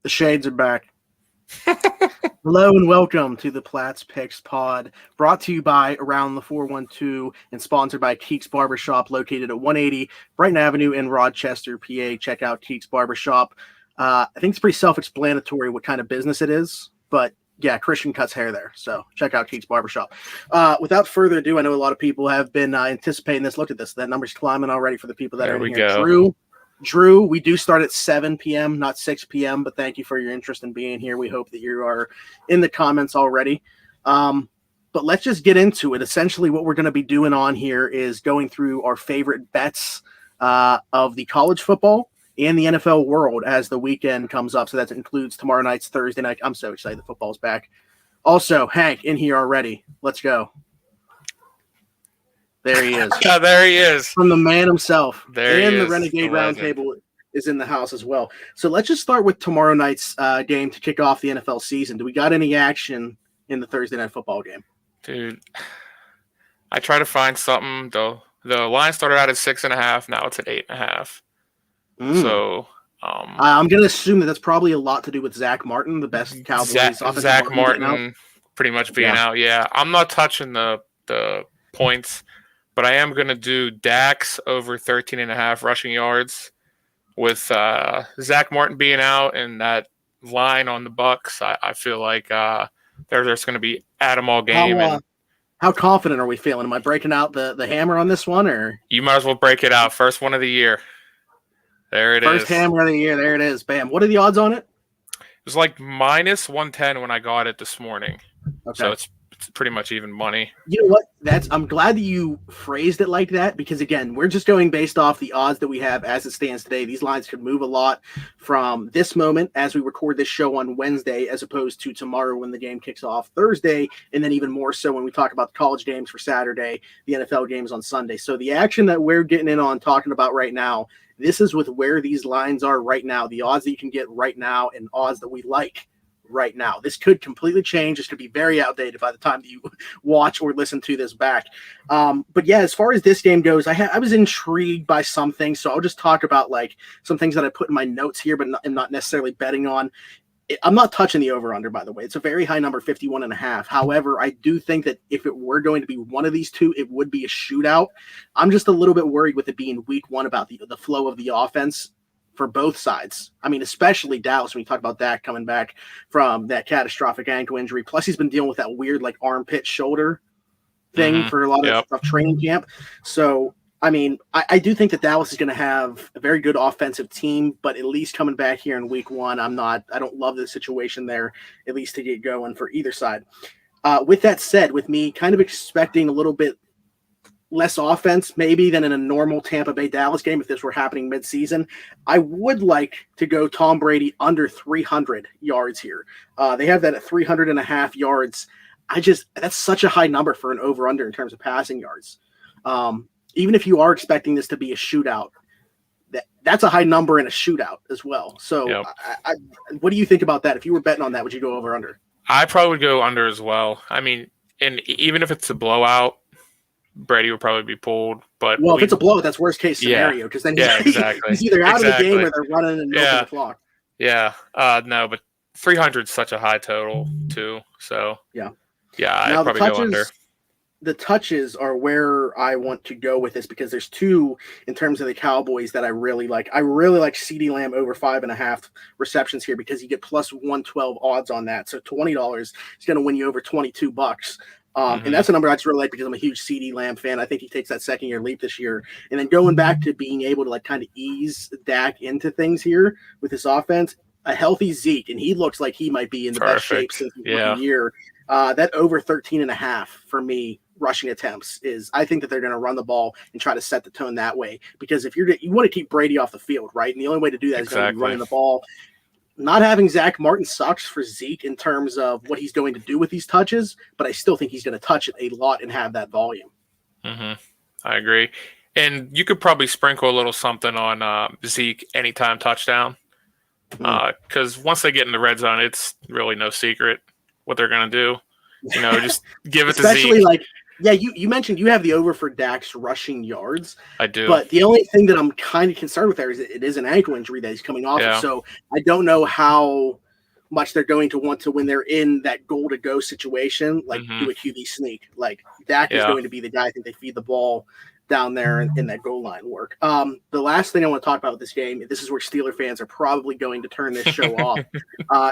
The shades are back. Hello and welcome to the Platts Picks Pod, brought to you by Around the 412 and sponsored by Keeks Barbershop, located at 180 Brighton Avenue in Rochester, PA. Check out Keeks Barbershop. I think it's pretty self-explanatory what kind of business it is, but yeah, Christian cuts hair there, so check out Keeks Barbershop. Without further ado, I know a lot of people have been anticipating this. Look at this. That number's climbing already for the people that are in here. Go. Drew, we do start at 7 p.m., not 6 p.m., but thank you for your interest in being here. We hope that you are in the comments already. But let's just get into it. Essentially, what we're going to be doing on here is going through our favorite bets of the college football and the NFL world as the weekend comes up. So that includes tomorrow night's Thursday night. I'm so excited the football's back. Also, Hank, in here already. Let's go. There he is. Yeah, there he is. From the man himself. There and he the is. Renegade Roundtable is in the house as well. So let's just start with tomorrow night's game to kick off the NFL season. Do we got any action in the Thursday night football game? Dude, I try to find something. The line started out at 6.5. Now it's at 8.5. So I'm going to assume that that's probably a lot to do with Zach Martin, the best Cowboys offensive Zach Martin pretty much being out. Yeah, I'm not touching the points, but I am going to do Dax over 13.5 rushing yards with Zach Martin being out and that line on the Bucks. I feel like there's going to be Adam all game. How confident are we feeling? Am I breaking out the hammer on this one, or you might as well break it out? First one of the year. There it is. First hammer of the year. There it is. Bam. What are the odds on it? It was like minus 110 when I got it this morning. Okay. So it's pretty much even money. You know what? I'm glad that you phrased it like that, because again, we're just going based off the odds that we have as it stands today. These lines could move a lot from this moment as we record this show on Wednesday, as opposed to tomorrow when the game kicks off Thursday, and then even more so when we talk about the college games for Saturday, the NFL games on Sunday. So the action that we're getting in on talking about right now, this is with where these lines are right now, the odds that you can get right now and odds that we like right now. This could completely change. This could be very outdated by the time that you watch or listen to this back. But yeah, as far as this game goes, I was intrigued by some things. So I'll just talk about like some things that I put in my notes here, but not necessarily betting on. I'm not touching the over-under, by the way. It's a very high number, 51.5. However, I do think that if it were going to be one of these two, it would be a shootout. I'm just a little bit worried with it being week one about the flow of the offense for both sides. I mean, especially Dallas, when you talk about Dak coming back from that catastrophic ankle injury. Plus, he's been dealing with that weird like armpit shoulder thing for a lot of training camp. So, I mean, I do think that Dallas is going to have a very good offensive team, but at least coming back here in week one, I don't love the situation there, at least to get going for either side. With that said, with me kind of expecting a little bit less offense maybe than in a normal Tampa Bay Dallas game if this were happening midseason, I would like to go Tom Brady under 300 yards here. They have that at 300.5 yards. That's such a high number for an over-under in terms of passing yards. Even if you are expecting this to be a shootout, that's a high number in a shootout as well. So what do you think about that? If you were betting on that, would you go over-under? I probably would go under as well. I mean, and even if it's a blowout, Brady would probably be pulled. But if it's a blowout, that's worst case scenario, because then he's either out of the game or they're running and milking the clock. Yeah. No, but 300 is such a high total too. So yeah, I'd probably go under. The touches are where I want to go with this, because there's two in terms of the Cowboys that I really like. I really like CeeDee Lamb over 5.5 receptions here, because you get plus 112 odds on that. So $20 is going to win you over $22. And that's a number I just really like, because I'm a huge CeeDee Lamb fan. I think he takes that second-year leap this year. And then going back to being able to like kind of ease Dak into things here with this offense, a healthy Zeke, and he looks like he might be in the best shape since the year. That over 13.5 for me rushing attempts is, I think that they're going to run the ball and try to set the tone that way, because if you want to keep Brady off the field, right? And the only way to do that is going to be running the ball. Not having Zach Martin sucks for Zeke in terms of what he's going to do with these touches, but I still think he's going to touch it a lot and have that volume. I agree. And you could probably sprinkle a little something on Zeke anytime touchdown, because once they get in the red zone, it's really no secret what they're going to do. Just give it to Zeke. Especially like Yeah, you mentioned you have the over for Dak's rushing yards. I do. But the only thing that I'm kind of concerned with there is it is an ankle injury that he's coming off of. So I don't know how much they're going to want to when they're in that goal to go situation, like do a QB sneak. Like Dak is going to be the guy. I think they feed the ball down there in that goal line work. The last thing I want to talk about with this game, this is where Steeler fans are probably going to turn this show off.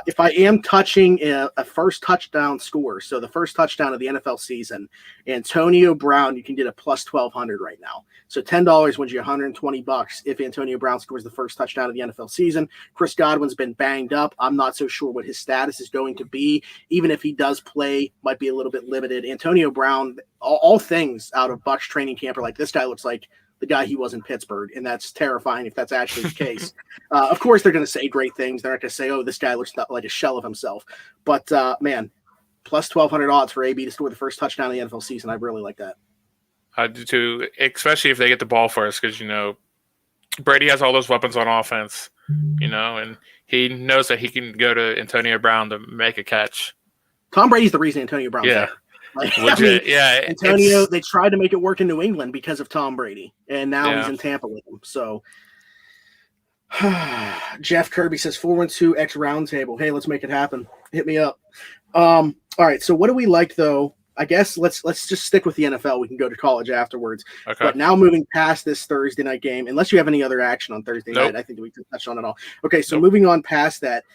If I am touching a first touchdown score, so the first touchdown of the NFL season, Antonio Brown, you can get a plus 1,200 right now. So $10 wins you $120 if Antonio Brown scores the first touchdown of the NFL season. Chris Godwin's been banged up. I'm not so sure what his status is going to be. Even if he does play, might be a little bit limited. Antonio Brown, all things out of Bucs training camp are like, this guy looks like the guy he was in Pittsburgh, and that's terrifying if that's actually the case. Of course, they're going to say great things. They're not going to say, oh, this guy looks like a shell of himself. But, man, plus 1,200 odds for AB to score the first touchdown of the NFL season. I really like that. I do too, especially if they get the ball first, because, Brady has all those weapons on offense, and he knows that he can go to Antonio Brown to make a catch. Tom Brady's the reason Antonio Brown's there. Legit, Antonio, they tried to make it work in New England because of Tom Brady, and now he's in Tampa with him. So, Jeff Kirby says 412X roundtable. Hey, let's make it happen. Hit me up. All right, so what do we like though? I guess let's just stick with the NFL. We can go to college afterwards. Okay. But now moving past this Thursday night game, unless you have any other action on Thursday night, I think that we can touch on it all. Okay, so moving on past that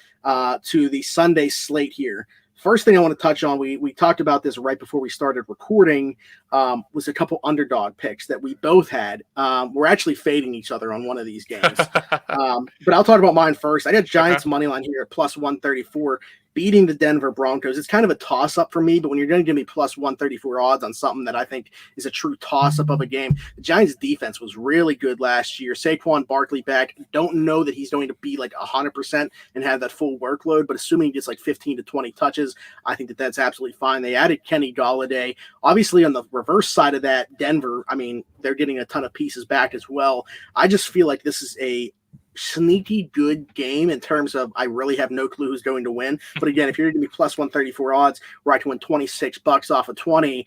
to the Sunday slate here. First thing I want to touch on, we talked about this right before we started recording, was a couple underdog picks that we both had. We're actually fading each other on one of these games. But I'll talk about mine first. I got Giants money line here at plus 134. Beating the Denver Broncos. It's kind of a toss-up for me, but when you're going to give me plus 134 odds on something that I think is a true toss-up of a game, the Giants' defense was really good last year. Saquon Barkley back. Don't know that he's going to be like 100% and have that full workload, but assuming he gets like 15 to 20 touches, I think that that's absolutely fine. They added Kenny Golladay. Obviously, on the reverse side of that, Denver, I mean, they're getting a ton of pieces back as well. I just feel like this is a sneaky good game in terms of I really have no clue who's going to win. But again, if you're going to be plus 134 odds where I can win $26 off of 20,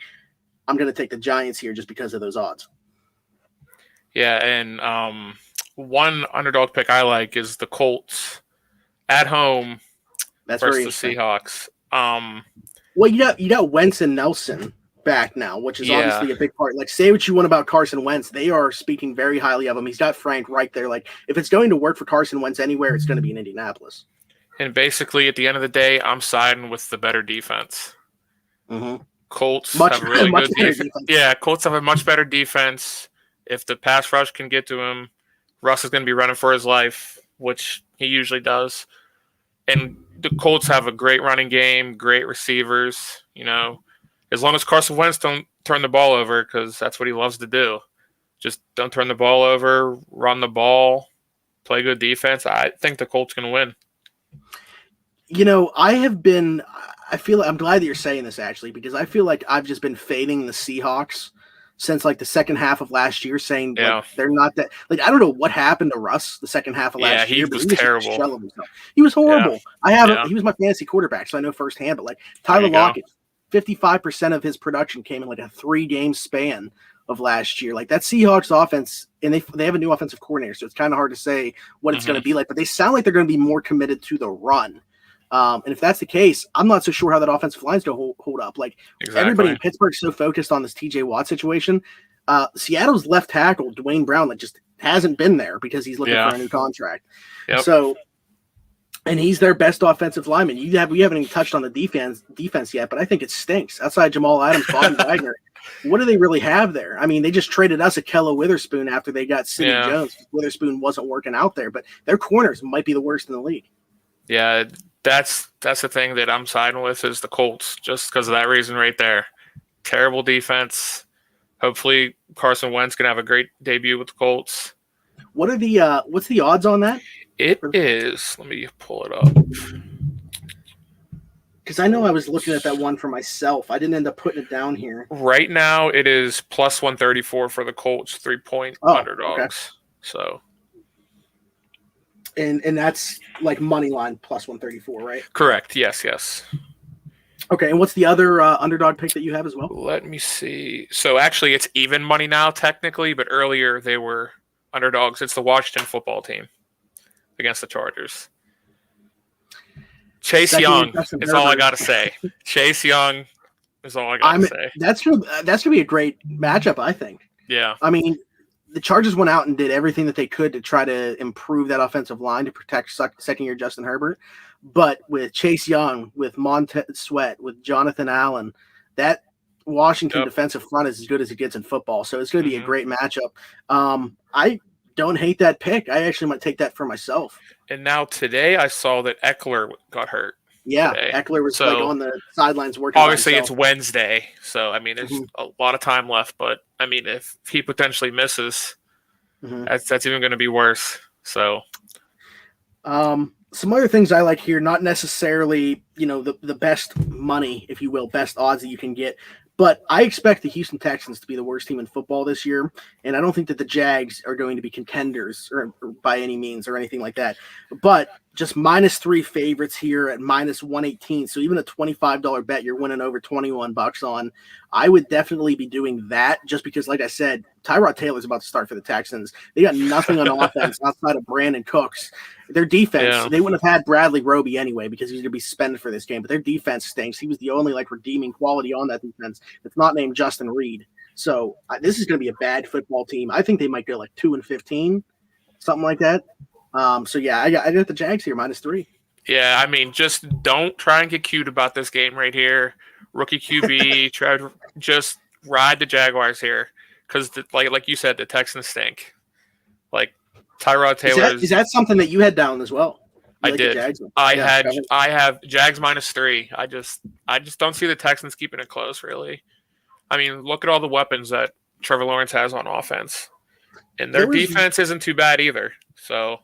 I'm going to take the Giants here just because of those odds. Yeah, and one underdog pick I like is the Colts at home versus the Seahawks. Well, you got Wentz and Nelson back now, which is obviously a big part. Like, say what you want about Carson Wentz, they are speaking very highly of him. He's got Frank right there. Like, if it's going to work for Carson Wentz anywhere, it's going to be in Indianapolis. And basically, at the end of the day, I'm siding with the better defense. Colts have a really good defense. Yeah, Colts have a much better defense. If the pass rush can get to him, Russ is going to be running for his life, which he usually does. And the Colts have a great running game, great receivers, As long as Carson Wentz don't turn the ball over, because that's what he loves to do. Just don't turn the ball over, run the ball, play good defense. I think the Colts can win. I'm glad that you're saying this, actually, because I feel like I've just been fading the Seahawks since like the second half of last year, saying like, they're not that. Like, I don't know what happened to Russ the second half of last year. But he was terrible. He was horrible. He was my fantasy quarterback, so I know firsthand. But like Tyler Lockett, 55% of his production came in like a 3-game span of last year. Like that Seahawks offense, and they have a new offensive coordinator, so it's kind of hard to say what it's going to be like. But they sound like they're going to be more committed to the run. And if that's the case, I'm not so sure how that offensive line's going to hold up. Like everybody in Pittsburgh's so focused on this TJ Watt situation. Seattle's left tackle, Dwayne Brown, like just hasn't been there because he's looking for a new contract. So, and he's their best offensive lineman. We haven't even touched on the defense yet, but I think it stinks. Outside Jamal Adams, Bobby Wagner, what do they really have there? I mean, they just traded us Akella Witherspoon after they got Sidney Jones. Witherspoon wasn't working out there, but their corners might be the worst in the league. Yeah, that's the thing that I'm siding with is the Colts, just because of that reason right there. Terrible defense. Hopefully Carson Wentz can have a great debut with the Colts. What are the what's the odds on that? It is. Let me pull it up. Because I know I was looking at that one for myself. I didn't end up putting it down here. Right now, it is plus 134 for the Colts, 3-point underdogs. Okay. So, and that's like money line plus 134, right? Correct. Yes. Okay, and what's the other underdog pick that you have as well? Let me see. So actually, it's even money now technically, but earlier they were underdogs. It's the Washington football team against the Chargers. Chase Young is all I got to say. Chase Young is all I got to say. That's gonna be a great matchup, I think. Yeah. I mean, the Chargers went out and did everything that they could to try to improve that offensive line to protect second-year Justin Herbert. But with Chase Young, with Montez Sweat, with Jonathan Allen, that Washington defensive front is as good as it gets in football. So it's going to be a great matchup. I don't hate that pick. I actually might take that for myself. And now today I saw that Eckler got hurt. Yeah, today. Eckler was on the sidelines working. Obviously, it's Wednesday, so I mean, there's a lot of time left. But I mean, if he potentially misses, that's even going to be worse. So, some other things I like here, not necessarily the best money, if you will, best odds that you can get. But I expect the Houston Texans to be the worst team in football this year, and I don't think that the Jags are going to be contenders or by any means or anything like that. But just -3 favorites here at -118. So even a $25 bet, you're winning over $21 on. I would definitely be doing that just because, like I said, Tyrod Taylor's about to start for the Texans. They got nothing on offense outside of Brandon Cooks. Their defense, they wouldn't have had Bradley Roby anyway because he's going to be suspended for this game. But their defense stinks. He was the only redeeming quality on that defense. It's not named Justin Reed. So this is going to be a bad football team. I think they might go 2-15, something like that. So yeah, I got the Jags here -3. Yeah, I mean, just don't try and get cute about this game right here. Rookie QB, try to just ride the Jaguars here because, like you said, the Texans stink. Tyrod Taylor is that something that you had down as well? I did. I have Jags -3. I just don't see the Texans keeping it close, really. I mean, look at all the weapons that Trevor Lawrence has on offense, and their defense isn't too bad either. So,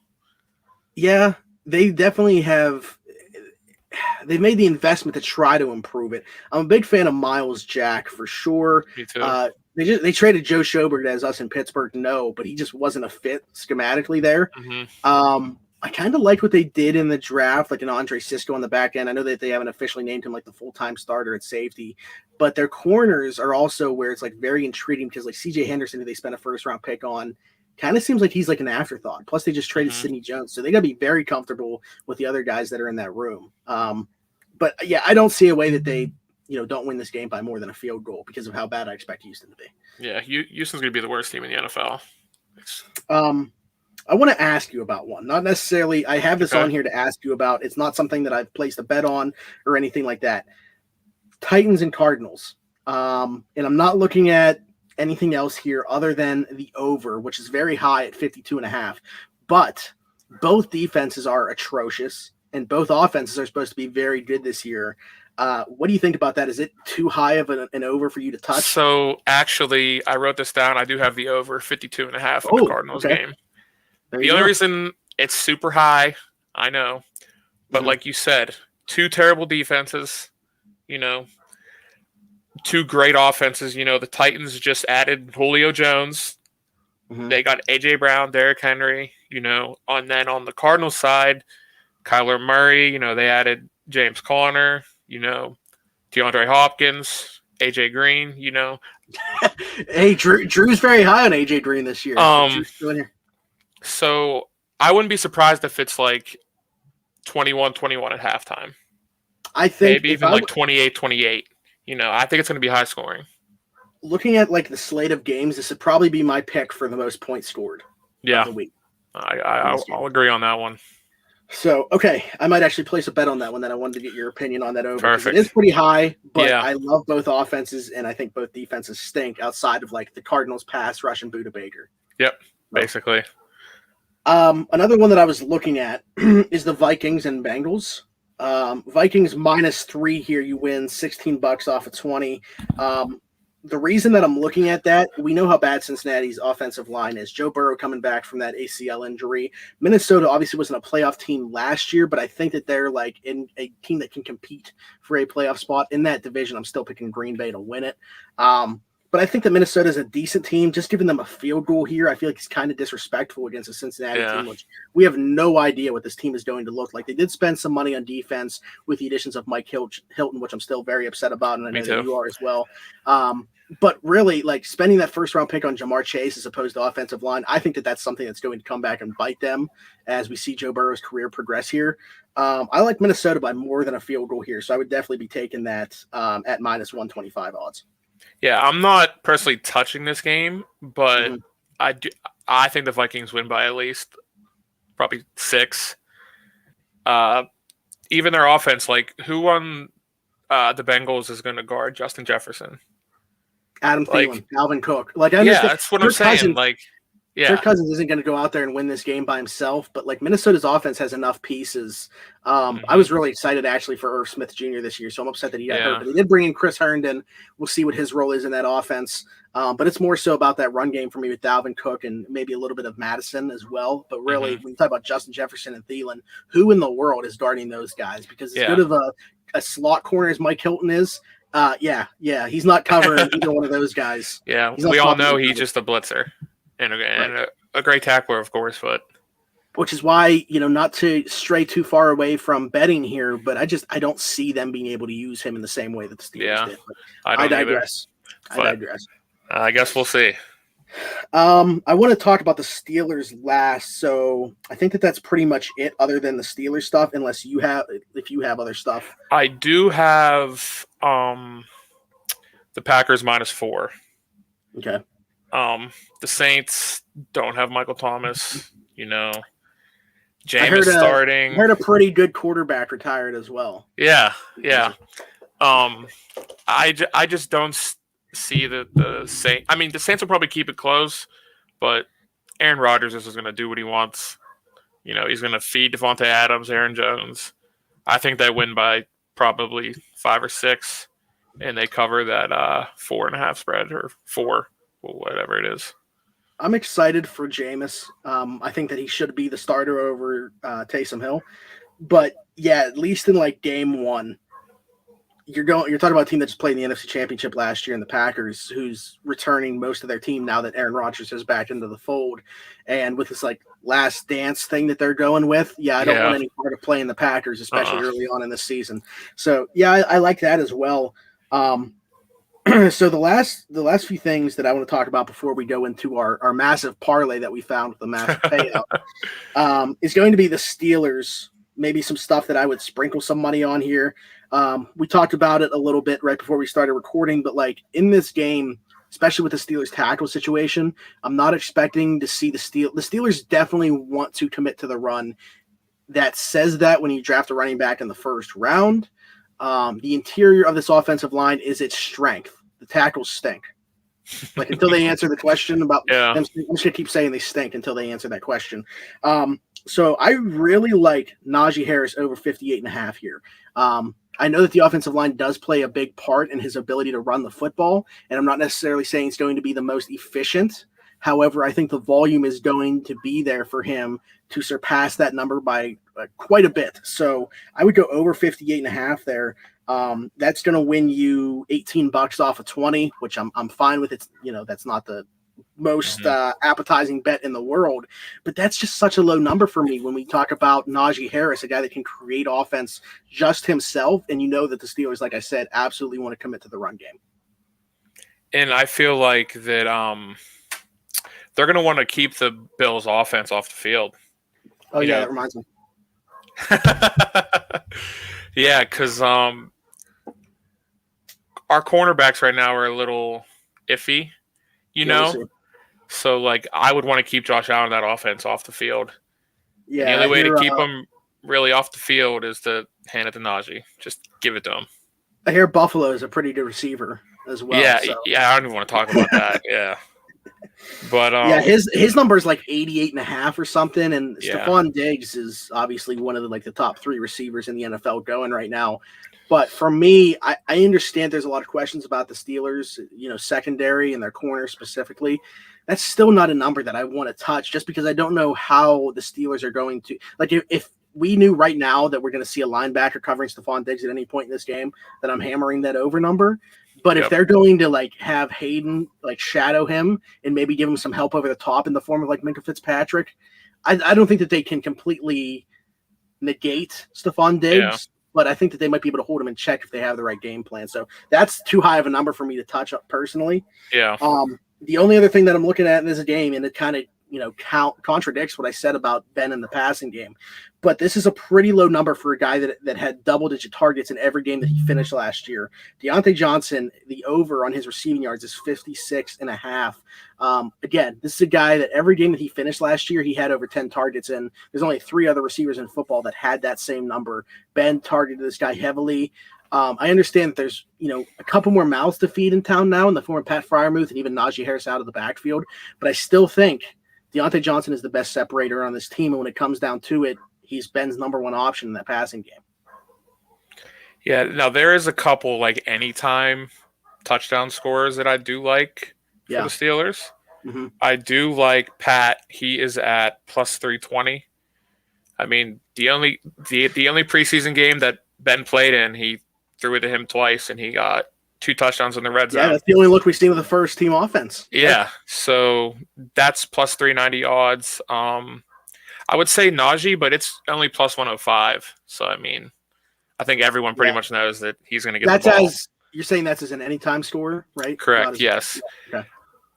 yeah, they definitely have. They've made the investment to try to improve it. I'm a big fan of Miles Jack for sure. Me too. They traded Joe Schobert, as us in Pittsburgh know, but he just wasn't a fit schematically there. I kind of liked what they did in the draft, an Andre Sisco on the back end. I know that they haven't officially named him the full-time starter at safety, but their corners are also where it's very intriguing because CJ Henderson, who they spent a first-round pick on, kind of seems like he's an afterthought. Plus, they just traded Sidney Jones, so they got to be very comfortable with the other guys that are in that room. But yeah, I don't see a way that they don't win this game by more than a field goal because of how bad I expect Houston to be. Yeah, Houston's going to be the worst team in the NFL. I want to ask you about one. Not necessarily – I have this on here to ask you about. It's not something that I've placed a bet on or anything like that. Titans and Cardinals. And I'm not looking at anything else here other than the over, which is very high at 52.5. But both defenses are atrocious, and both offenses are supposed to be very good this year. What do you think about that? Is it too high of an over for you to touch? So, actually, I wrote this down. I do have the over 52.5 in the Cardinals game. The only reason it's super high, I know, but like you said, two terrible defenses, two great offenses. The Titans just added Julio Jones. They got A.J. Brown, Derrick Henry, and then on the Cardinals side, Kyler Murray, they added James Conner, DeAndre Hopkins, A.J. Green, Hey, Drew's very high on A.J. Green this year. So I wouldn't be surprised if it's 21-21 at halftime. I think maybe even 28-28. I think it's going to be high scoring. Looking at the slate of games, this would probably be my pick for the most points scored. Yeah, of the week. I'll agree on that one. So, okay, I might actually place a bet on that one. That I wanted to get your opinion on that over. Perfect. It is pretty high, but I love both offenses, and I think both defenses stink outside of the Cardinals pass rush and Buda Baker. Yep, basically. Another one that I was looking at is the Vikings and Bengals. Vikings -3 here. You win $16 off of 20. The reason that I'm looking at that, we know how bad Cincinnati's offensive line is. Joe Burrow coming back from that ACL injury. Minnesota obviously wasn't a playoff team last year, but I think that they're in a team that can compete for a playoff spot in that division. I'm still picking Green Bay to win it. But I think that Minnesota is a decent team. Just giving them a field goal here, I feel like it's kind of disrespectful against a Cincinnati team, which we have no idea what this team is going to look like. They did spend some money on defense with the additions of Mike Hilton, which I'm still very upset about, and I know that you are as well. But really, like spending that first-round pick on Jamar Chase as opposed to offensive line, I think that that's something that's going to come back and bite them as we see Joe Burrow's career progress here. I like Minnesota by more than a field goal here, so I would definitely be taking that at minus 125 odds. Yeah, I'm not personally touching this game, but I think the Vikings win by at least probably 6. Even their offense, like who on the Bengals is going to guard Justin Jefferson? Adam Thielen, Dalvin Cook. Like, I understand. That's what I'm saying. Kirk Cousins isn't going to go out there and win this game by himself, but like Minnesota's offense has enough pieces. I was really excited actually for Irv Smith Jr. this year, so I'm upset that he got hurt. But they did bring in Chris Herndon. We'll see what his role is in that offense. But it's more so about that run game for me with Dalvin Cook and maybe a little bit of Madison as well. But really, when you talk about Justin Jefferson and Thielen, who in the world is guarding those guys? Because as good of a slot corner as Mike Hilton is, he's not covering either one of those guys. Yeah, we all know he's just a blitzer. And a great tackler, of course, but which is why, not to stray too far away from betting here, but I don't see them being able to use him in the same way that the Steelers did. But I digress. I guess we'll see. I want to talk about the Steelers last, so I think that's pretty much it other than the Steelers stuff, if you have other stuff. I do have the Packers -4. Okay. The Saints don't have Michael Thomas, Jameis starting. I heard a pretty good quarterback retired as well. Yeah. I just don't see the Saints. I mean, the Saints will probably keep it close, but Aaron Rodgers is going to do what he wants. He's going to feed Devontae Adams, Aaron Jones. I think they win by probably 5 or 6, and they cover that 4.5 spread or 4. Whatever it is. I'm excited for Jameis. I think that he should be the starter over Taysom Hill. But yeah, at least in like game 1, you're talking about a team that just played in the NFC Championship last year in the Packers, who's returning most of their team now that Aaron Rodgers is back into the fold. And with this like last dance thing that they're going with, I don't want any part of playing the Packers, especially early on in this season. So I like that as well. So the last few things that I want to talk about before we go into our massive parlay that we found with the massive payout is going to be the Steelers. Maybe some stuff that I would sprinkle some money on here. We talked about it a little bit right before we started recording, but like in this game, especially with the Steelers tackle situation, I'm not expecting to see the Steelers definitely want to commit to the run. That says that when you draft a running back in the first round. The interior of this offensive line is its strength. The tackles stink. Like until they answer the question about them, I'm just going to keep saying they stink until they answer that question. So I really like Najee Harris over 58.5 here. I know that the offensive line does play a big part in his ability to run the football, and I'm not necessarily saying it's going to be the most efficient. However, I think the volume is going to be there for him to surpass that number by quite a bit. So I would go over 58.5 there. That's going to win you $18 off of 20, which I'm fine with. It's that's not the most appetizing bet in the world, but that's just such a low number for me when we talk about Najee Harris, a guy that can create offense just himself. And that the Steelers, like I said, absolutely want to commit to the run game. And I feel like that they're going to want to keep the Bills' offense off the field. Oh, that reminds me. Yeah, because our cornerbacks right now are a little iffy, So, like, I would want to keep Josh Allen that offense off the field. Yeah, and the only way to keep him really off the field is to hand it to Najee. Just give it to him. I hear Buffalo is a pretty good receiver as well. Yeah, I don't even want to talk about that. Yeah. But his number is like 88.5 or something, and Stephon Diggs is obviously one of the top 3 receivers in the NFL going right now. But for me, I understand there's a lot of questions about the Steelers, secondary and their corner specifically. That's still not a number that I want to touch, just because I don't know how the Steelers are going to if we knew right now that we're going to see a linebacker covering Stephon Diggs at any point in this game, that I'm hammering that over number. But if they're going to like have Hayden like shadow him and maybe give him some help over the top in the form of like Minkah Fitzpatrick, I don't think that they can completely negate Stephon Diggs, but I think that they might be able to hold him in check if they have the right game plan. So that's too high of a number for me to touch up personally. Yeah. The only other thing that I'm looking at in this game, and it kind of contradicts what I said about Ben in the passing game, but this is a pretty low number for a guy that had double-digit targets in every game that he finished last year. Deonte Johnson, the over on his receiving yards is 56.5. Again, this is a guy that every game that he finished last year, he had over 10 targets, and there's only 3 other receivers in football that had that same number. Ben targeted this guy heavily. I understand that there's, a couple more mouths to feed in town now in the form of Pat Freiermuth and even Najee Harris out of the backfield, but I still think Deonte Johnson is the best separator on this team, and when it comes down to it, he's Ben's number one option in that passing game. Yeah, now there is a couple like anytime touchdown scorers that I do like for the Steelers. Mm-hmm. I do like Pat. He is at plus 320. I mean, the only preseason game that Ben played in, he threw it to him twice, and he got 2 touchdowns in the red zone. Yeah, that's the only look we've seen with the first team offense. Yeah, so that's plus 390 odds. I would say Najee, but it's only plus 105. So, I mean, I think everyone pretty much knows that he's going to get the ball. You're saying that's as an anytime scorer, right? Correct, yes. Yeah. Okay.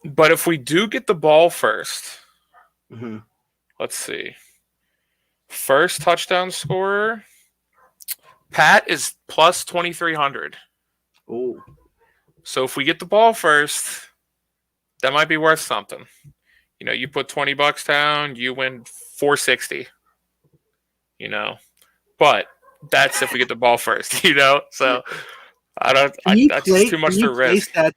But if we do get the ball first, let's see. First touchdown scorer, Pat is plus 2,300. Oh. So if we get the ball first, that might be worth something. You put $20 down, you win $460. But that's if we get the ball first. So that's just too much to risk. That,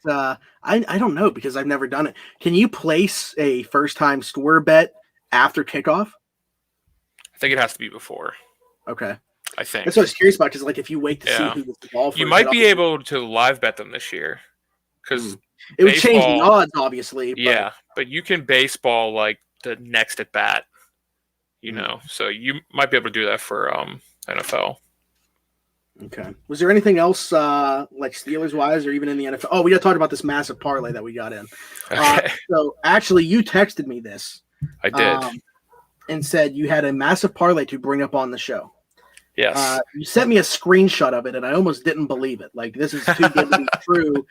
I don't know because I've never done it. Can you place a first-time scorer bet after kickoff? I think it has to be before. Okay. I think. That's what I was curious about because, like, if you wait to see who gets the ball first. You might be able to live bet them this year because it would change the odds, obviously. But you can baseball, like, the next at bat, so you might be able to do that for NFL. Okay. Was there anything else, like Steelers-wise or even in the NFL? Oh, we got to talk about this massive parlay that we got in. Okay. So, actually, you texted me this. I did. And said you had a massive parlay to bring up on the show. Yes. You sent me a screenshot of it, and I almost didn't believe it. Like, this is too good to be true.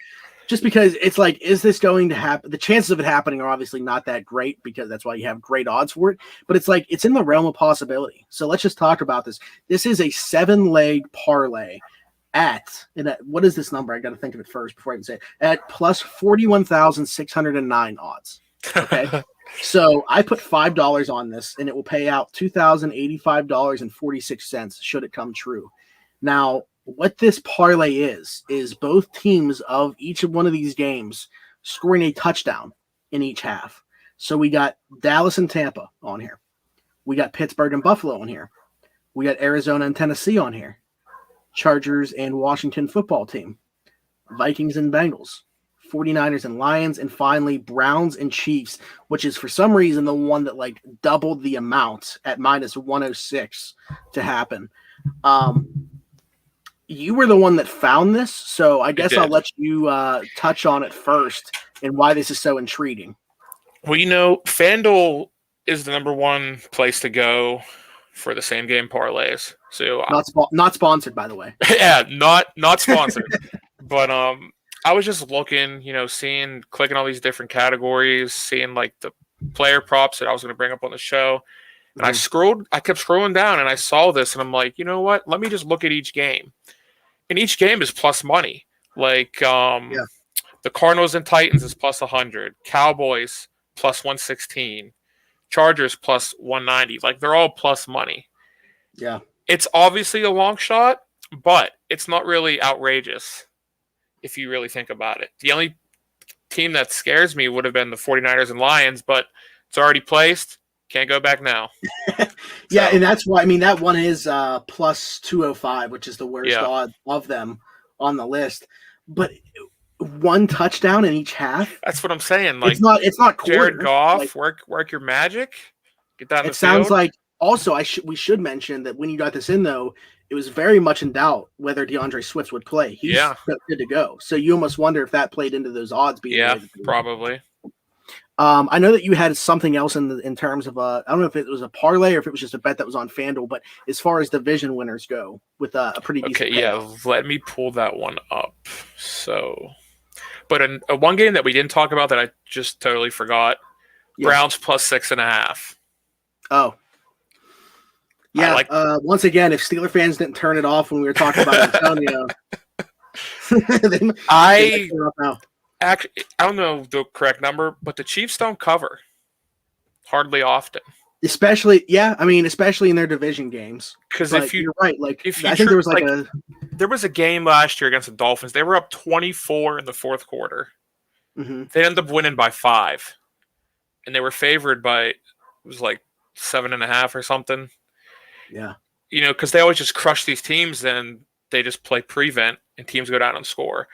Just because it's like, is this going to happen? The chances of it happening are obviously not that great because that's why you have great odds for it. But it's like, it's in the realm of possibility. So let's just talk about this. This is a 7-leg parlay what is this number? I got to think of it first before I can say it. At plus 41,609 odds. Okay. So I put $5 on this, and it will pay out $2,085.46 should it come true. Now, what this parlay is both teams of each of one of these games scoring a touchdown in each half. So we got Dallas and Tampa on here. We got Pittsburgh and Buffalo on here. We got Arizona and Tennessee on here. Chargers and Washington football team. Vikings and Bengals. 49ers and Lions, and finally Browns and Chiefs, which is for some reason the one that like doubled the amount at minus 106 to happen. You were the one that found this, so I guess I'll let you touch on it first and why this is so intriguing. Well, Fanduel is the number one place to go for the same game parlays. So not sponsored, by the way. Yeah, not sponsored, but I was just looking, clicking all these different categories, seeing like the player props that I was going to bring up on the show. And I kept scrolling down and I saw this and I'm like, you know what? Let me just look at each game. And each game is plus money. Like the Cardinals and Titans is plus 100. Cowboys plus 116. Chargers plus 190. Like they're all plus money. Yeah. It's obviously a long shot, but it's not really outrageous. If you really think about it. The only team that scares me would have been the 49ers and Lions, but it's already placed. Can't go back now. Yeah, and that's why, that one is plus 205, which is the worst odd of them on the list. But one touchdown in each half? That's what I'm saying. Like it's not quarter. Jared Goff, work your magic. Get that in the field. It sounds like, also, we should mention that when you got this in, though, it was very much in doubt whether DeAndre Swift would play. He's good to go. So you almost wonder if that played into those odds being the way that they were. Probably. I know that you had something else in terms of I don't know if it was a parlay or if it was just a bet that was on FanDuel, but as far as division winners go, with a pretty decent payout. Let me pull that one up. So, but a one game that we didn't talk about that I just totally forgot, Browns plus 6.5. Oh. Yeah, once again, if Steeler fans didn't turn it off when we were talking about Antonio, Actually, I don't know the correct number, but the Chiefs don't cover hardly often. Especially in their division games. Because you're right, I think there was there was a game last year against the Dolphins. They were up 24 in the fourth quarter. Mm-hmm. They ended up winning by 5, and they were favored by it was like 7.5 or something. Yeah, because they always just crush these teams, and they just play prevent, and teams go down and score.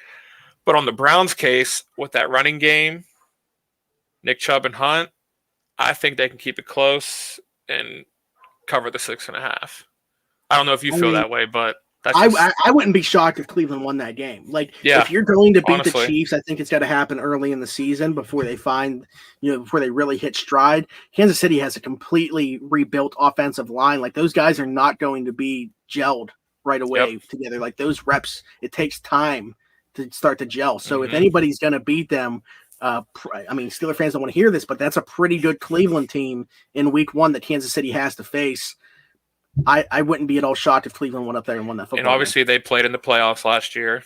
But on the Browns' case, with that running game, Nick Chubb and Hunt, I think they can keep it close and cover the 6.5. I don't know if you feel that way, but that's I wouldn't be shocked if Cleveland won that game. If you're going to beat the Chiefs, I think it's got to happen early in the season before they before they really hit stride. Kansas City has a completely rebuilt offensive line. Those guys are not going to be gelled right away together. Those reps, it takes time to start to gel. So if anybody's going to beat them, Steeler fans don't want to hear this, but that's a pretty good Cleveland team in week 1 that Kansas City has to face. I wouldn't be at all shocked if Cleveland went up there and won that football. And obviously they played in the playoffs last year.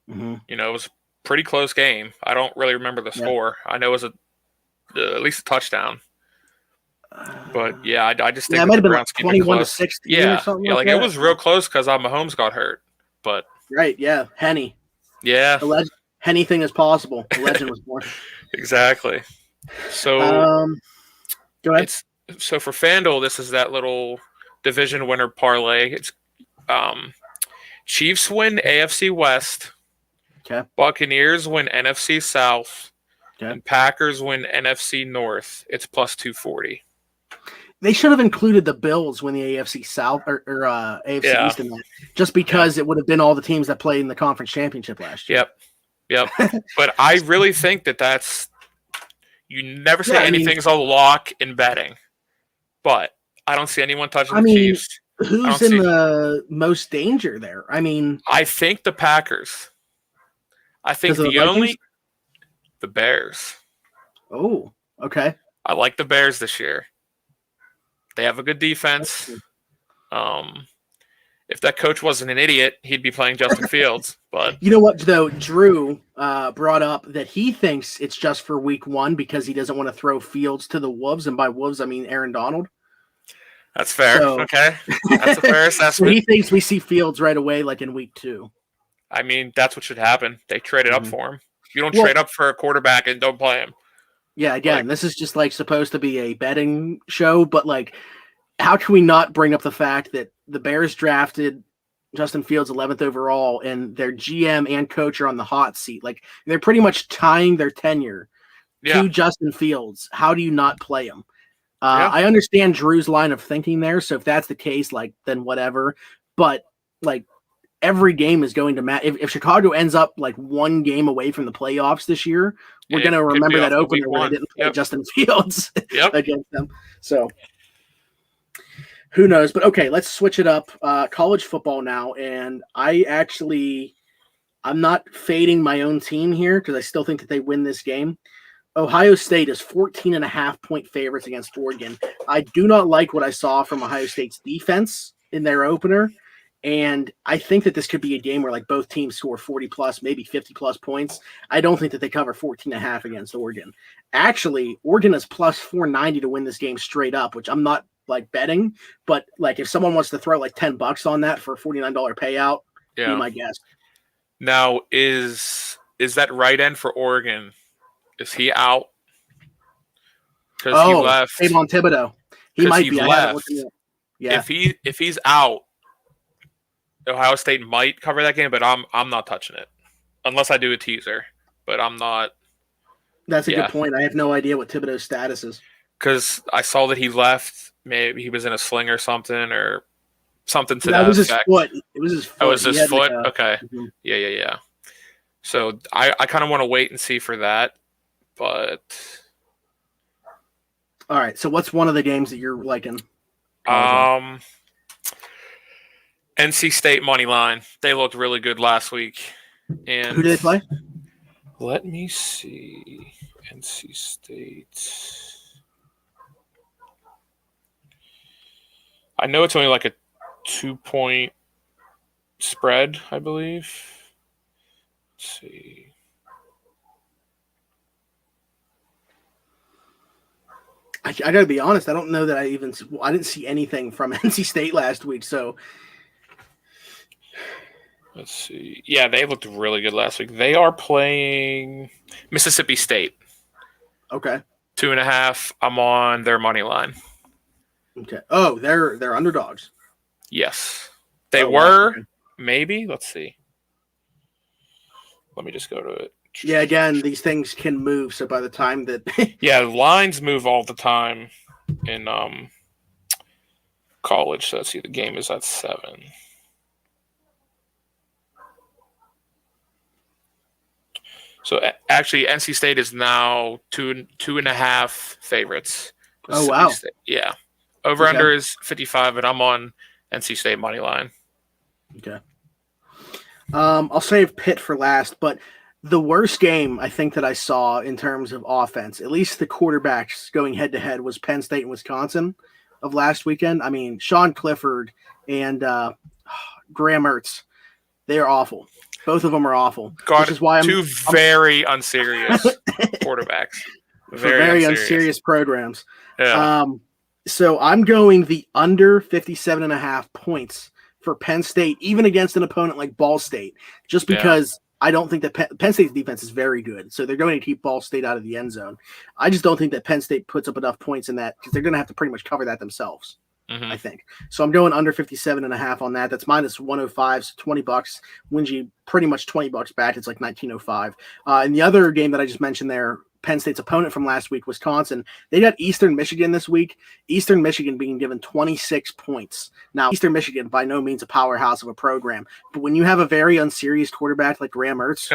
Mm-hmm. It was a pretty close game. I don't really remember the score. I know it was at least a touchdown. But I just think it might have been 21-16 or something. It was real close because Mahomes got hurt. But Henny. Yeah. Anything is possible. The legend was born. Exactly. So go ahead. So for FanDuel, this is that little division winner parlay. It's Chiefs win AFC West. Okay. Buccaneers win NFC South. Okay. And Packers win NFC North. It's plus 240. They should have included the Bills win the AFC South or AFC East in that, just because it would have been all the teams that played in the conference championship last year. Yep. But I really think that's you never say anything's a lock in betting, but I don't see anyone touching the Chiefs. Who's in the most danger there? I think the Packers. I think the Bears. Oh, okay. I like the Bears this year. They have a good defense. If that coach wasn't an idiot, he'd be playing Justin Fields. But you know what, though? Drew brought up that he thinks it's just for week 1 because he doesn't want to throw Fields to the Wolves. And by Wolves, I mean Aaron Donald. That's fair. Okay. That's a fair assessment. So he thinks we see Fields right away, in week 2. That's what should happen. They traded up for him. You don't trade up for a quarterback and don't play him. Yeah, again, this is just supposed to be a betting show, but how can we not bring up the fact that the Bears drafted Justin Fields 11th overall and their GM and coach are on the hot seat? They're pretty much tying their tenure to Justin Fields. How do you not play him? I understand Drew's line of thinking there. So if that's the case, then whatever. But every game is going to matter. If Chicago ends up 1 game away from the playoffs this year, we're going to remember that opener where they didn't play Justin Fields against them. So who knows? But okay, let's switch it up. College football now. And I'm not fading my own team here because I still think that they win this game. Ohio State is 14.5-point favorites against Oregon. I do not like what I saw from Ohio State's defense in their opener. And I think that this could be a game where both teams score 40 plus, maybe 50 plus points. I don't think that they cover 14.5 against Oregon. Actually, Oregon is plus 490 to win this game straight up, which I'm not betting, but if someone wants to throw $10 on that for a $49 payout, be my guess. Now, is that right end for Oregon? Is he out? Because he left. Kayvon Thibodeau. He might be. Left. If he's out, Ohio State might cover that game, but I'm not touching it unless I do a teaser. But I'm not. That's a good point. I have no idea what Thibodeau's status is. Because I saw that he left. Maybe he was in a sling or something, something to That that was his effect. foot. It was his foot. Oh, was He his had, foot? like, a- Okay. Mhm. Yeah. So I kind of want to wait and see for that, but All right. So what's one of the games that you're liking? NC State money line. They looked really good last week. And Who did they play? let me see. NC State. I know it's only like a 2-point spread, I believe. Let's see. I got to be honest. I don't know that I didn't see anything from NC State last week. So Let's see. Yeah, they looked really good last week. They are playing Mississippi State. okay. 2.5. I'm on their money line. Okay. Oh, they're underdogs. Yes. They Oh, were, wow. Okay. maybe. Let's see. Let me just go to it. Yeah. Again, these things can move. So by the time that Yeah, lines move all the time in college. So let's see. The game is at 7. So actually, NC State is now 2.5 favorites. Oh, wow. State. Yeah. Over under is 55, and I'm on NC State money line. Okay. I'll save Pitt for last, but the worst game I think that I saw in terms of offense, at least the quarterbacks going head to head, was Penn State and Wisconsin of last weekend. I mean, Sean Clifford and Graham Mertz, they are awful. Both of them are awful. God, which is why I'm very unserious quarterbacks. Very unserious programs. Yeah. So I'm going the under 57.5 points for Penn State, even against an opponent like Ball State, just because I don't think that Penn State's defense is very good. So they're going to keep Ball State out of the end zone. I just don't think that Penn State puts up enough points in that because they're going to have to pretty much cover that themselves. Mm-hmm. I think. So I'm going under 57.5 on that. That's minus 105, so $20 wins you pretty much $20 back. It's like 1905. And the other game that I just mentioned there, Penn State's opponent from last week, Wisconsin, they got Eastern Michigan this week. Eastern Michigan being given 26 points. Now, Eastern Michigan, by no means a powerhouse of a program, but when you have a very unserious quarterback like Graham Mertz,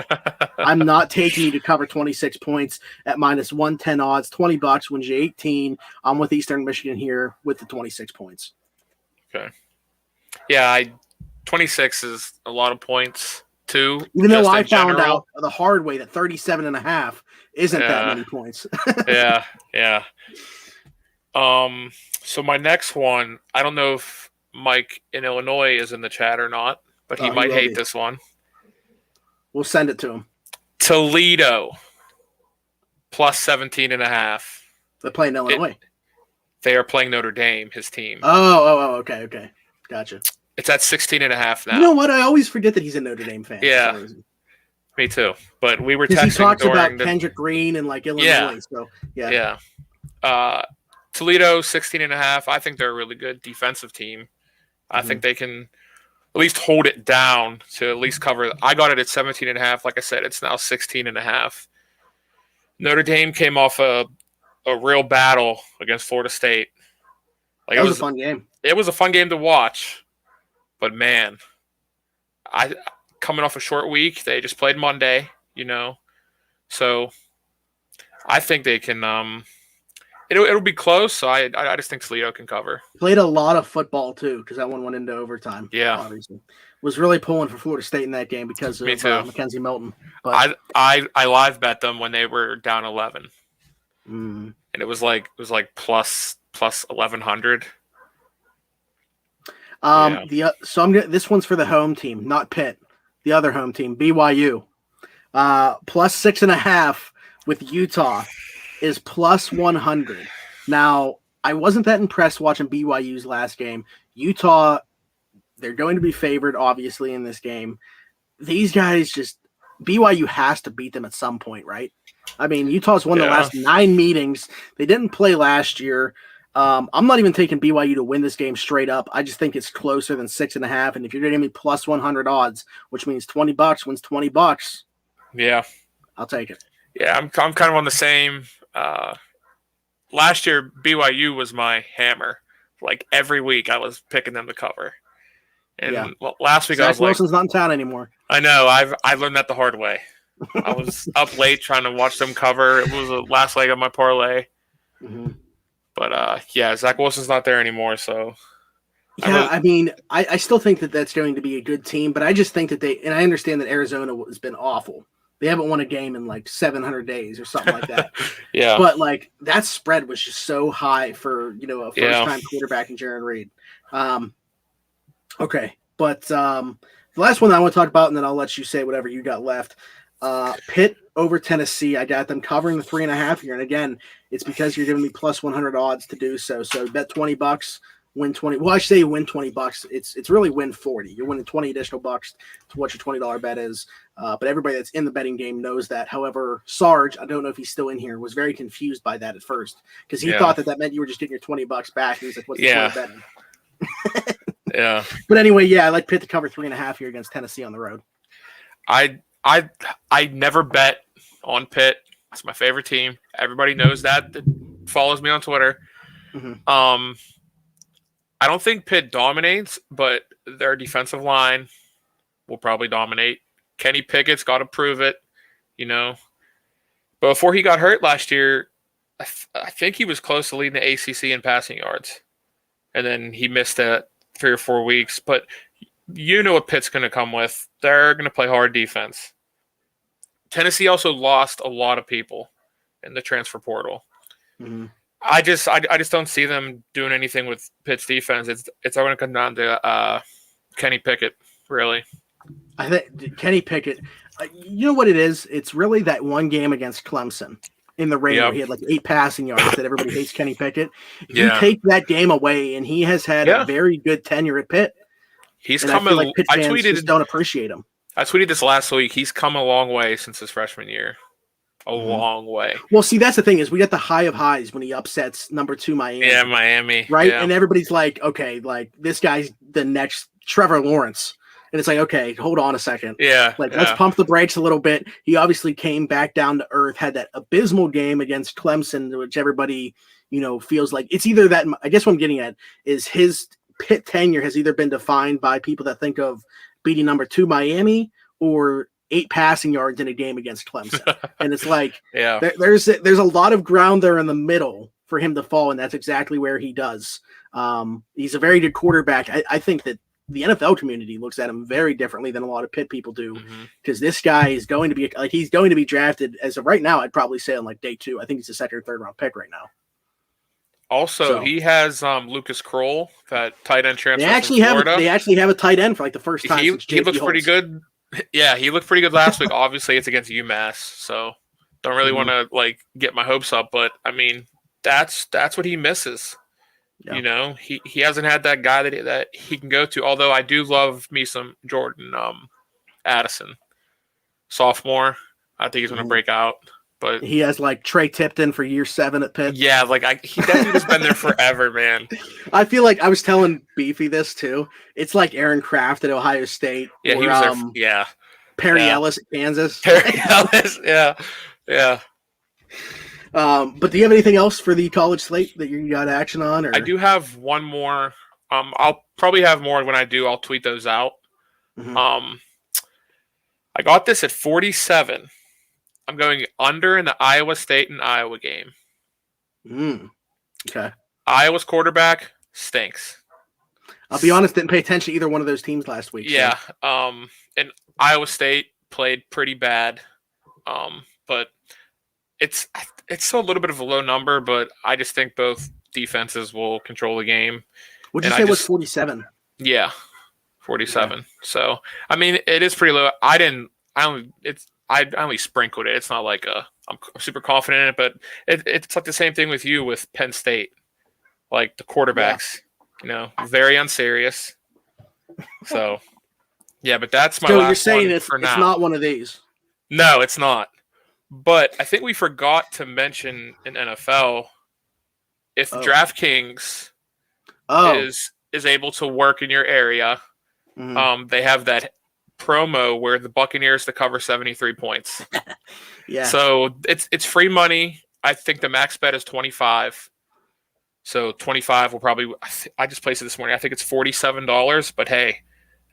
I'm not taking you to cover 26 points at minus 110 odds. $20 wins you 18. I'm with Eastern Michigan here with the 26 points. Okay. Yeah, 26 is a lot of points too. Even though I found out the hard way that 37.5 isn't that many points. Yeah. So my next one, I don't know if Mike in Illinois is in the chat or not, but he might hate this one. We'll send it to him. Toledo plus 17.5. They're playing Illinois. They are playing Notre Dame, his team. Oh, okay. Gotcha. It's at 16.5 now. You know what? I always forget that he's a Notre Dame fan. Yeah. Me too. But we were texting he talks during about Kendrick Green and like Illinois. So yeah. Toledo 16.5. I think they're a really good defensive team. I think they can at least hold it down to at least cover. I got it at 17.5. Like I said, it's now 16.5. Notre Dame came off a real battle against Florida State. Like that was a fun game. It was a fun game to watch. But man, coming off a short week, they just played Monday, So I think they can. It'll be close. So I just think Toledo can cover. Played a lot of football too because that one went into overtime. Yeah, obviously was really pulling for Florida State in that game because of Mackenzie Milton. But I live bet them when they were down 11, and it was like plus 1,100. This one's for the home team, not Pitt. The other home team, BYU, plus 6.5 with Utah is plus 100. Now, I wasn't that impressed watching BYU's last game. Utah, they're going to be favored, obviously, in this game. These guys BYU has to beat them at some point, right? I mean, Utah's won the last 9 meetings. They didn't play last year. I'm not even taking BYU to win this game straight up. I just think it's closer than 6.5. And if you're going to give me plus 100 odds, which means $20 wins $20, yeah, I'll take it. Yeah, I'm kind of on the same. Last year, BYU was my hammer. Like every week, I was picking them to cover. And last week Zach I was Wilson's not in town anymore. I know. I learned that the hard way. I was up late trying to watch them cover. It was the last leg of my parlay. Mm-hmm. But, Zach Wilson's not there anymore, so. Yeah, I still think that that's going to be a good team, but I just think that and I understand that Arizona has been awful. They haven't won a game in like 700 days or something like that. Yeah. But like that spread was just so high for, a first-time quarterback in Jaron Reed. Okay, but the last one that I want to talk about, and then I'll let you say whatever you got left. Pitt over Tennessee. I got them covering the 3.5 here, and again, it's because you're giving me plus 100 odds to do so. So bet $20, win 20. Well, I should say you win $20. It's really win 40. You're winning 20 additional bucks to what your $20 bet is. But everybody that's in the betting game knows that. However, Sarge, I don't know if he's still in here, was very confused by that at first because he thought that meant you were just getting your $20 back. And he's like, "What's the point of betting?" Yeah. But anyway, I like Pitt to cover 3.5 here against Tennessee on the road. I never bet on Pitt. It's my favorite team. Everybody knows that follows me on Twitter. Mm-hmm. I don't think Pitt dominates, but their defensive line will probably dominate. Kenny Pickett's got to prove it, But before he got hurt last year, I think he was close to leading the ACC in passing yards. And then he missed it 3 or 4 weeks. But you know what Pitt's going to come with. They're going to play hard defense. Tennessee also lost a lot of people in the transfer portal. Mm-hmm. I just don't see them doing anything with Pitt's defense. It's all going to come down to Kenny Pickett, really. I think Kenny Pickett. You know what it is? It's really that one game against Clemson in the rain where he had like 8 passing yards that everybody hates Kenny Pickett. You take that game away, and he has had a very good tenure at Pitt. He's coming. Like Pitt fans just don't appreciate him. I tweeted this last week. He's come a long way since his freshman year. A long way. Well, see, that's the thing is we got the high of highs when he upsets number 2 Miami. Yeah, Miami. Right? Yeah. And everybody's like, okay, like this guy's the next Trevor Lawrence. And it's like, okay, hold on a second. Yeah. Let's pump the brakes a little bit. He obviously came back down to earth, had that abysmal game against Clemson, which everybody, feels like it's either that. I guess what I'm getting at is his Pitt tenure has either been defined by people that think of beating number 2 Miami or 8 passing yards in a game against Clemson. And it's like, there's a lot of ground there in the middle for him to fall. And that's exactly where he does. He's a very good quarterback. I think that the NFL community looks at him very differently than a lot of Pitt people do. Because this guy is going to be he's going to be drafted as of right now. I'd probably say on like day 2. I think he's a 2nd or 3rd round pick right now. Also, he has Lucas Kroll, that tight end transfer. They actually have a tight end for like the first time. He looks pretty good. Yeah, he looked pretty good last week. Obviously, it's against UMass, so don't really want to get my hopes up. But I mean, that's what he misses. Yeah. He hasn't had that guy that he can go to. Although I do love me some Jordan Addison, sophomore. I think he's going to break out. But he has like Trey Tipton for year 7 at Pitt. Yeah, that dude has been there forever, man. I feel like I was telling Beefy this too. It's like Aaron Kraft at Ohio State. Yeah, he was there. Yeah. Perry Ellis at Kansas. Perry Ellis, yeah. But do you have anything else for the college slate that you got action on? Or? I do have one more. I'll probably have more when I do. I'll tweet those out. I got this at 47. I'm going under in the Iowa State and Iowa game. Okay. Iowa's quarterback stinks. I'll be honest, didn't pay attention to either one of those teams last week. Yeah. So. And Iowa State played pretty bad. But it's still a little bit of a low number, but I just think both defenses will control the game. Would you say it was 47? Yeah. 47. Okay. So, I mean, it is pretty low. I only sprinkled it. It's not like I'm super confident in it, but it's like the same thing with you with Penn State. Like the quarterbacks, very unserious. So, yeah, but that's my last one. So you're saying it's not one of these? No, it's not. But I think we forgot to mention in NFL, if DraftKings is able to work in your area, they have that promo where the Buccaneers to cover 73 points. Yeah. So it's free money. I think the max bet is 25. So 25 will probably. I just placed it this morning. I think it's $47. But hey,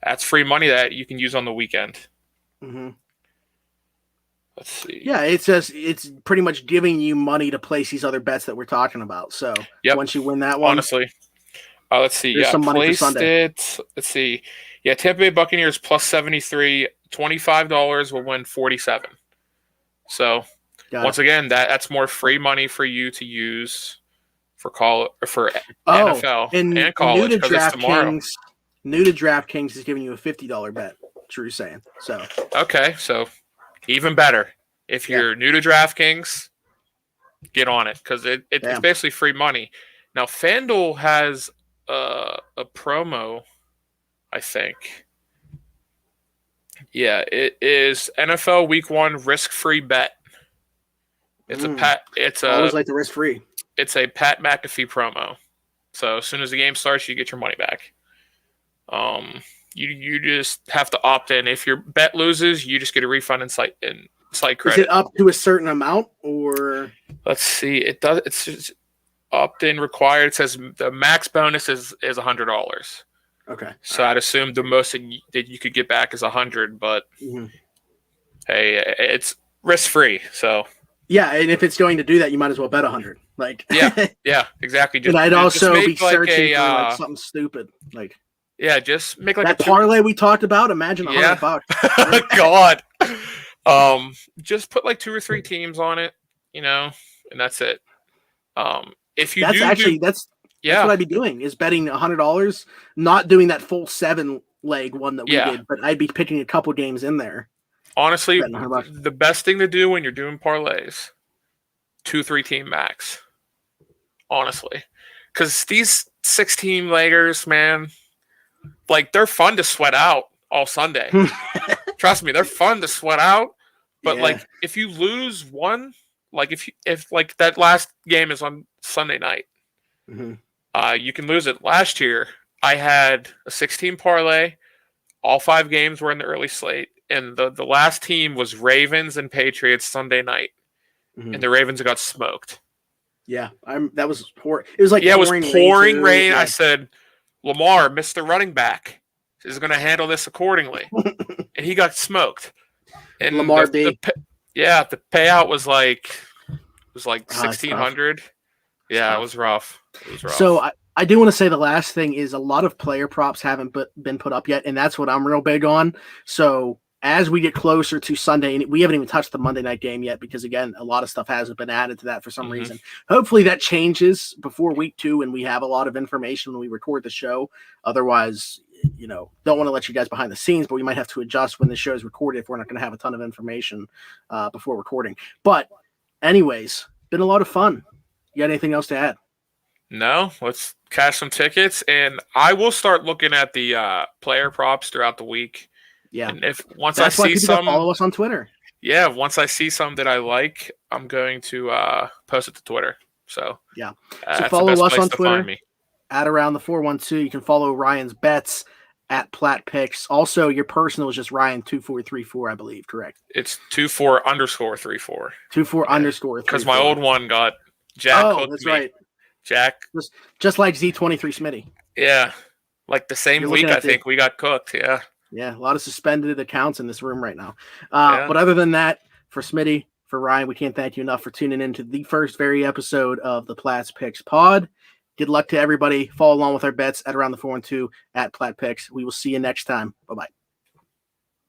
That's free money that you can use on the weekend. Mm-hmm. Let's see. Yeah, it's pretty much giving you money to place these other bets that we're talking about. So once you win that one, honestly, let's see. There's some money for Sunday. Let's see. Yeah, Tampa Bay Buccaneers plus 73, $25 will win 47. So once again, that's more free money for you to use for NFL and college because it's tomorrow. New to DraftKings is giving you a $50 bet. True saying. So okay, so even better. If you're new to DraftKings, get on it because it's basically free money. Now, Fanduel has a promo, I think. Yeah, it is NFL Week 1 risk-free bet. It's I always like the risk-free. It's a Pat McAfee promo. So as soon as the game starts, you get your money back. You just have to opt in. If your bet loses, you just get a refund in site credit. Is it up to a certain amount or? Let's see. It's just opt-in required. It says the max bonus is $100. Okay. So I'd assume the most that you could get back is 100, but hey, it's risk-free. So yeah, and if it's going to do that, you might as well bet 100. Like yeah, exactly. And I'd also be searching for something stupid like. Yeah, just make that parlay we talked about. Imagine $100. God. Just put like 2 or 3 teams on it, and that's it. If you that's what I'd be doing is betting $100, not doing that full 7-leg one that we did, but I'd be picking a couple games in there. Honestly, the best thing to do when you're doing parlays, 2-3 team max. Honestly, because these 6-team-leggers, man. Like, they're fun to sweat out all Sunday. Trust me, they're fun to sweat out. But like, if you lose one, like if like that last game is on Sunday night, you can lose it. Last year, I had a 6-team parlay. All 5 games were in the early slate, and the last team was Ravens and Patriots Sunday night, and the Ravens got smoked. Yeah, that was poor. It was like it was pouring rain. Yeah. I said, Lamar, Mr. Running Back, is going to handle this accordingly. And he got smoked. And Lamar the payout was like $1,600. Yeah, it was rough. So I do want to say the last thing is a lot of player props haven't been put up yet, and that's what I'm real big on. So as we get closer to Sunday, and we haven't even touched the Monday night game yet because, again, a lot of stuff hasn't been added to that for some reason. Hopefully that changes before week 2 and we have a lot of information when we record the show. Otherwise, don't want to let you guys behind the scenes, but we might have to adjust when the show is recorded if we're not going to have a ton of information before recording. But anyways, been a lot of fun. You got anything else to add? No, let's cash some tickets, and I will start looking at the player props throughout the week. Yeah. And once I see some, follow us on Twitter. Yeah, once I see some that I like, I'm going to post it to Twitter. So yeah, so follow us on Twitter at Around the 412. You can follow Ryan's bets at Platts Picks. Also, your personal is just Ryan2434, I believe. Correct? It's 24_34. 24_34. Because my old one got Jack. Oh, that's me. Right. Jack. Just like Z23 Smitty. Yeah, like the same week I think we got cooked. Yeah. Yeah, a lot of suspended accounts in this room right now. But other than that, for Smitty, for Ryan, we can't thank you enough for tuning in to the first episode of the Platts Picks Pod. Good luck to everybody. Follow along with our bets at Around the 412 at Platts Picks. We will see you next time. Bye-bye.